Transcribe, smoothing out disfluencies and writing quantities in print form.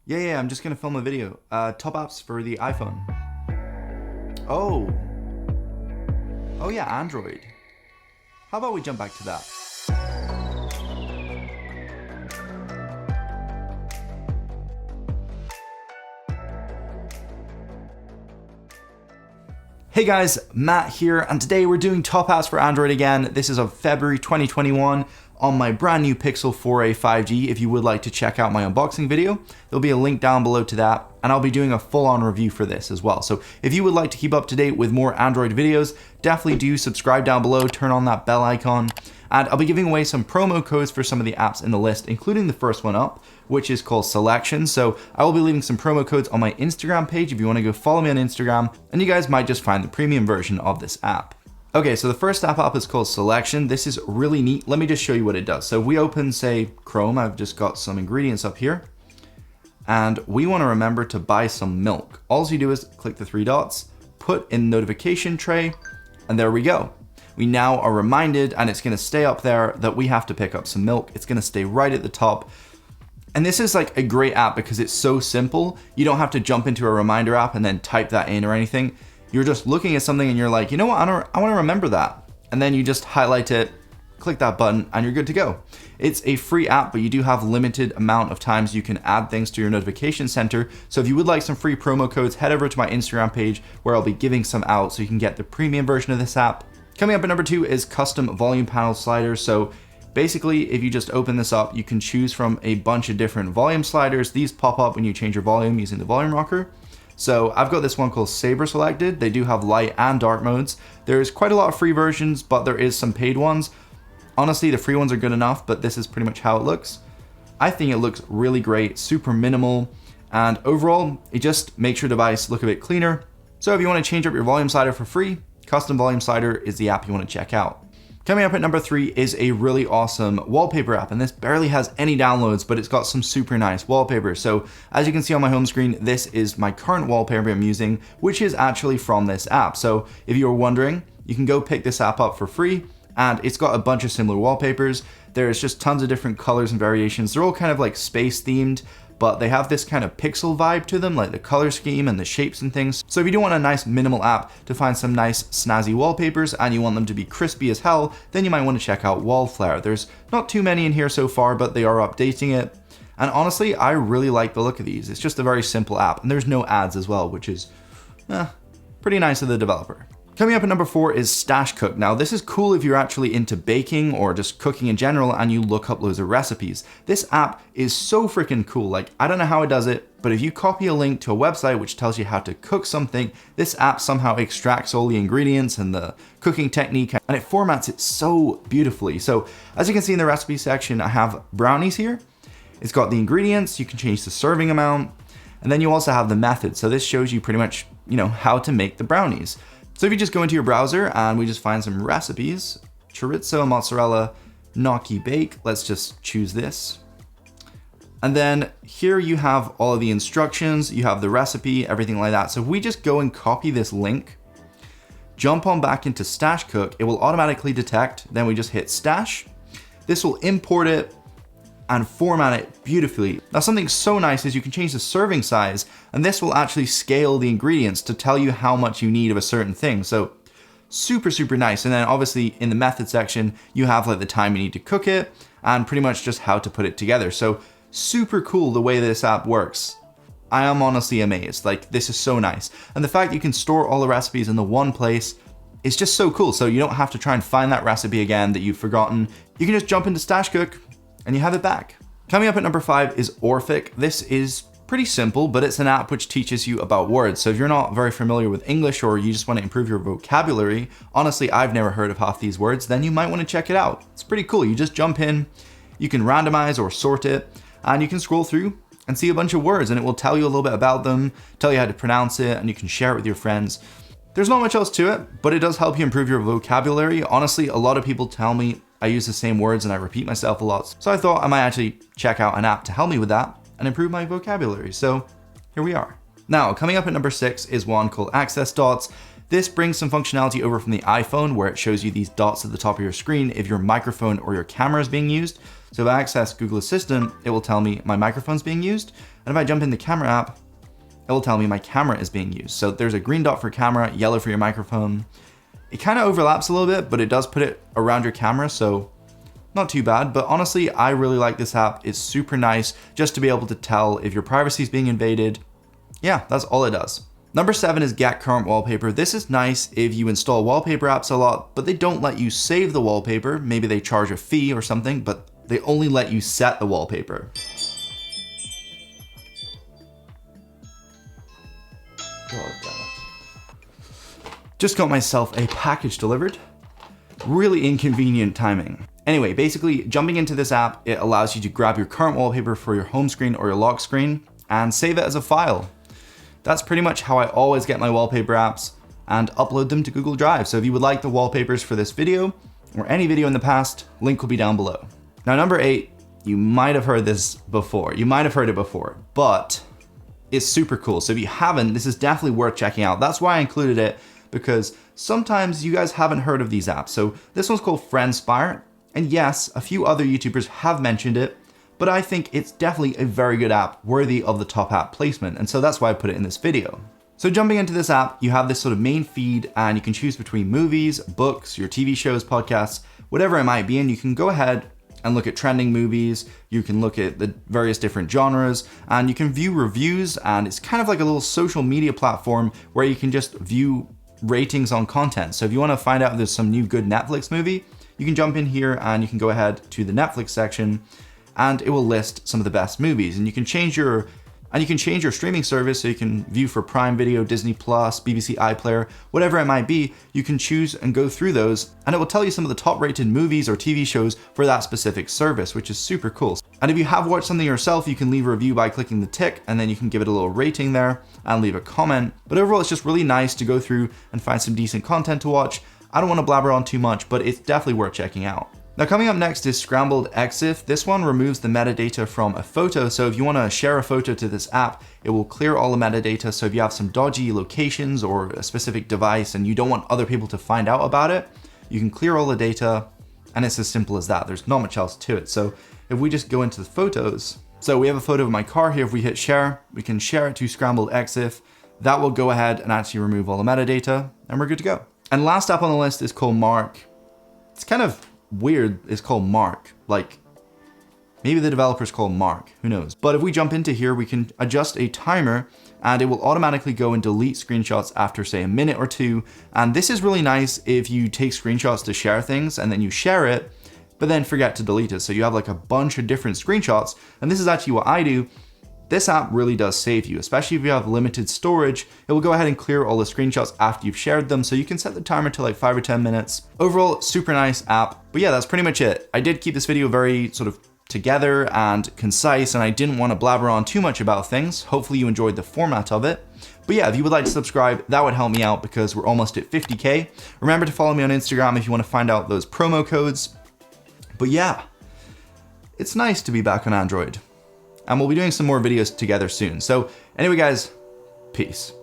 Yeah, I'm just gonna film a video. Top apps for the iPhone. Oh. Oh yeah, Android. How about we jump back to that? Hey guys, Matt here, and today we're doing top apps for Android again. This is of February 2021 on my brand new Pixel 4a 5G. If you would like to check out my unboxing video, there'll be a link down below to that, and I'll be doing a full-on review for this as well. So if you would like to keep up to date with more Android videos, definitely do subscribe down below, turn on that bell icon, and I'll be giving away some promo codes for some of the apps in the list, including the first one up, which is called Selection. So I will be leaving some promo codes on my Instagram page if you want to go follow me on Instagram, and you guys might just find the premium version of this app. Okay, so the first app up is called Selection. This is really neat. Let me just show you what it does. So if we open, say, Chrome, I've just got some ingredients up here, and we want to remember to buy some milk. All you do is click the three dots, put in notification tray, and there we go. We now are reminded, and it's going to stay up there, that we have to pick up some milk. It's going to stay right at the top. And this is like a great app because it's so simple. You don't have to jump into a reminder app and then type that in or anything. You're just looking at something and you're like, you know what, I want to remember that. And then you just highlight it, click that button, and you're good to go. It's a free app, but you do have limited amount of times you can add things to your notification center. So if you would like some free promo codes, head over to my Instagram page where I'll be giving some out so you can get the premium version of this app. Coming up at number 2 is custom volume panel sliders. So basically, if you just open this up, you can choose from a bunch of different volume sliders. These pop up when you change your volume using the volume rocker. So I've got this one called Saber selected. They do have light and dark modes. There's quite a lot of free versions, but there is some paid ones. Honestly, the free ones are good enough, but this is pretty much how it looks. I think it looks really great, super minimal, and overall, it just makes your device look a bit cleaner. So if you want to change up your volume slider for free, Custom Volume Slider is the app you want to check out. Coming up at number 3 is a really awesome wallpaper app, and this barely has any downloads, but it's got some super nice wallpapers. So as you can see on my home screen, this is my current wallpaper I'm using, which is actually from this app. So if you were wondering, you can go pick this app up for free, and it's got a bunch of similar wallpapers. There's just tons of different colors and variations. They're all kind of like space themed, but they have this kind of pixel vibe to them, like the color scheme and the shapes and things. So if you do want a nice minimal app to find some nice snazzy wallpapers and you want them to be crispy as hell, then you might want to check out WallFlair. There's not too many in here so far, but they are updating it. And honestly, I really like the look of these. It's just a very simple app, and there's no ads as well, which is pretty nice of the developer. Coming up at number 4 is Stashcook. Now this is cool if you're actually into baking or just cooking in general and you look up loads of recipes. This app is so freaking cool. Like, I don't know how it does it, but if you copy a link to a website which tells you how to cook something, this app somehow extracts all the ingredients and the cooking technique, and it formats it so beautifully. So as you can see in the recipe section, I have brownies here. It's got the ingredients, you can change the serving amount, and then you also have the method. So this shows you pretty much, how to make the brownies. So if you just go into your browser and we just find some recipes, chorizo, mozzarella, gnocchi bake, let's just choose this. And then here you have all of the instructions, you have the recipe, everything like that. So if we just go and copy this link, jump on back into Stashcook, it will automatically detect, then we just hit stash. This will import it and format it beautifully. Now something so nice is you can change the serving size, and this will actually scale the ingredients to tell you how much you need of a certain thing. So super nice. And then obviously in the method section, you have like the time you need to cook it and pretty much just how to put it together. So super cool the way this app works. I am honestly amazed. Like, this is so nice. And the fact you can store all the recipes in the one place is just so cool. So you don't have to try and find that recipe again that you've forgotten. You can just jump into Stashcook and you have it back. Coming up at number 5 is Orphic. This is pretty simple, but it's an app which teaches you about words. So if you're not very familiar with English or you just want to improve your vocabulary, honestly, I've never heard of half these words, then you might want to check it out. It's pretty cool. You just jump in, you can randomize or sort it, and you can scroll through and see a bunch of words, and it will tell you a little bit about them, tell you how to pronounce it, and you can share it with your friends. There's not much else to it, but it does help you improve your vocabulary. Honestly, a lot of people tell me I use the same words and I repeat myself a lot. So I thought I might actually check out an app to help me with that and improve my vocabulary. So here we are. Now, coming up at number 6 is one called Access Dots. This brings some functionality over from the iPhone where it shows you these dots at the top of your screen if your microphone or your camera is being used. So if I access Google Assistant, it will tell me my microphone's being used. And if I jump in the camera app, it will tell me my camera is being used. So there's a green dot for camera, yellow for your microphone. It kind of overlaps a little bit, but it does put it around your camera, so not too bad. But honestly, I really like this app. It's super nice just to be able to tell if your privacy is being invaded. Yeah, that's all it does. Number 7 is Get Current Wallpaper. This is nice if you install wallpaper apps a lot, but they don't let you save the wallpaper. Maybe they charge a fee or something, but they only let you set the wallpaper. God damn it. Just got myself a package delivered. Really inconvenient timing. Anyway, basically jumping into this app, it allows you to grab your current wallpaper for your home screen or your lock screen and save it as a file. That's pretty much how I always get my wallpaper apps and upload them to Google Drive. So if you would like the wallpapers for this video or any video in the past, link will be down below. Now, number 8, you might have heard this before. You might have heard it before, but it's super cool. So if you haven't, this is definitely worth checking out. That's why I included it, because sometimes you guys haven't heard of these apps. So this one's called FriendSpire. And yes, a few other YouTubers have mentioned it, but I think it's definitely a very good app worthy of the top app placement. And so that's why I put it in this video. So jumping into this app, you have this sort of main feed and you can choose between movies, books, your TV shows, podcasts, whatever it might be. And you can go ahead and look at trending movies. You can look at the various different genres and you can view reviews. And it's kind of like a little social media platform where you can just view ratings on content. So if you want to find out if there's some new good Netflix movie, you can jump in here and you can go ahead to the Netflix section and it will list some of the best movies. And you can change your streaming service, so you can view for Prime Video, Disney Plus, BBC iPlayer, whatever it might be. You can choose and go through those and it will tell you some of the top rated movies or TV shows for that specific service, which is super cool. And if you have watched something yourself, you can leave a review by clicking the tick and then you can give it a little rating there and leave a comment. But overall, it's just really nice to go through and find some decent content to watch. I don't want to blabber on too much, but it's definitely worth checking out. Now coming up next is ScrambedExif. This one removes the metadata from a photo. So if you want to share a photo to this app, it will clear all the metadata. So if you have some dodgy locations or a specific device and you don't want other people to find out about it, you can clear all the data and it's as simple as that. There's not much else to it. So if we just go into the photos, so we have a photo of my car here. If we hit share, we can share it to ScrambedExif. That will go ahead and actually remove all the metadata and we're good to go. And last up on the list is called Mark. It's kind of weird, it's called Mark. Like, maybe the developer's called Mark, who knows? But if we jump into here, we can adjust a timer and it will automatically go and delete screenshots after say a minute or two. And this is really nice if you take screenshots to share things and then you share it, but then forget to delete it. So you have like a bunch of different screenshots. And this is actually what I do. This app really does save you, especially if you have limited storage. It will go ahead and clear all the screenshots after you've shared them. So you can set the timer to like 5 or 10 minutes. Overall, super nice app. But yeah, that's pretty much it. I did keep this video very sort of together and concise, and I didn't want to blabber on too much about things. Hopefully you enjoyed the format of it. But yeah, if you would like to subscribe, that would help me out because we're almost at 50K. Remember to follow me on Instagram if you want to find out those promo codes. But yeah, it's nice to be back on Android. And we'll be doing some more videos together soon. So anyway, guys, peace.